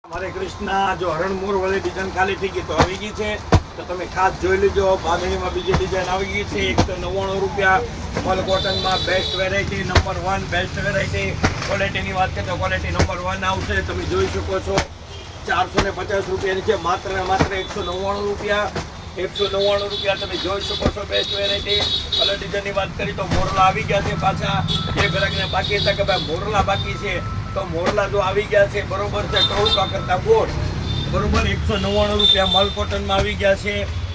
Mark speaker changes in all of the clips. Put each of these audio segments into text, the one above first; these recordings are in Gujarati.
Speaker 1: हरे कृष्णा जो हरणमोर वाली डिजाइन खाली थी गई तो આવી ગઈ છે તો તમે ખાસ જોઈ લેજો બાંધણીમાં બીજી ડિઝાઇન આવી ગઈ છે 199 રૂપિયા મલ કોટનમાં best variety number 1 best variety ક્વોલિટીની વાત કરીએ તો ક્વોલિટી નંબર 1 આવશે તમે જોઈ શકો છો 450 રૂપિયાની છે માત્ર 199 રૂપિયા 199 રૂપિયા તમે જોઈ શકો છો બેસ્ટ વેરાયટી કલર ડિઝાઇનની વાત કરી તો મોરલા આવી ગયા છે પાછા એ ગ્રાહકને બાકી હતા કે ભાઈ મોરલા બાકી છે તો મોરલા જો આવી ગયા છે બરોબર છે ટોળકા કરતા ગોળ બરોબર 199 રૂપિયા મલ કોટનમાં આવી ગયા છે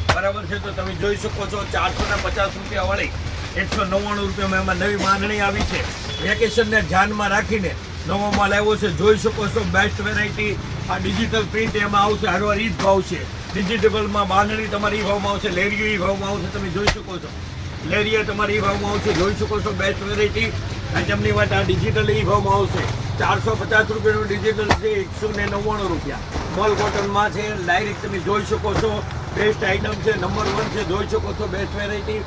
Speaker 1: બરાબર છે તો તમે જોઈ શકો છો 450 રૂપિયા વાળી 199 રૂપિયામાં એમાં નવી માંગણી આવી છે વેકેશનને ધ્યાનમાં રાખીને નવો માલ આવ્યો છે જોઈ શકો છો બેસ્ટ વેરાયટી આ ડિજિટલ પ્રિન્ટ એમાં આવશે હારવાર ઈ જ ભાવ છે ડિજિટલમાં બાંધણી તમારી ભાવમાં આવશે લેરિયો ઈ ભાવમાં આવશે તમે જોઈ શકો છો લેરિયા તમારી ભાવમાં આવશે જોઈ શકો છો બેસ્ટ વેરાયટી આઈટમની વાત આ ડિજિટલ ઈ ભાવમાં આવશે 450 રૂપિયાનું ડિજિટલ છે 199 રૂપિયા મલ કોટનમાં છે ડાયરેક્ટ તમે જોઈ શકો છો બેસ્ટ આઈટમ છે નંબર 1 છે જોઈ શકો છો બેસ્ટ વેરાયટી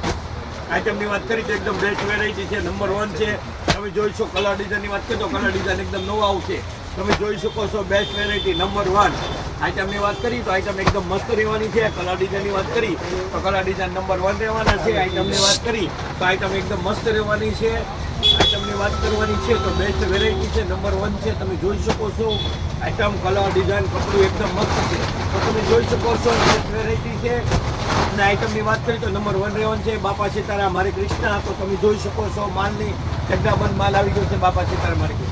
Speaker 1: આઈટમની વાત કરી તો એકદમ બેસ્ટ વેરાયટી છે નંબર 1 છે તમે જોઈ શકો કલર ડિઝાઇનની વાત કરીએ તો કલર ડિઝાઇન એકદમ નવો આવશે તમે જોઈ શકો છો બેસ્ટ વેરાયટી નંબર 1 આઈટમની વાત કરી તો આઈટમ એકદમ મસ્ત રહેવાની છે કલર ડિઝાઇનની વાત કરી તો કલર ડિઝાઇન નંબર 1 રહેવાના છે આઈટમની વાત કરી તો આઈટમ એકદમ મસ્ત રહેવાની છે આઈટમની વાત કરવાની છે તો બેસ્ટ વેરાયટી છે નંબર 1 છે તમે જોઈ શકો છો આઈટમ કલર ડિઝાઇન કપડું એકદમ મસ્ત છે તો તમે જોઈ શકો છો બેસ્ટ વેરાયટી છે અને આઈટમની વાત કરીએ તો નંબર 1 રહેવાનું છે બાપા સીતારામ હરે કૃષ્ણ તો તમે જોઈ શકો છો માલની જગ્યાબંધ માલ આવી ગયો છે બાપા સીતારામ હરે કૃષ્ણ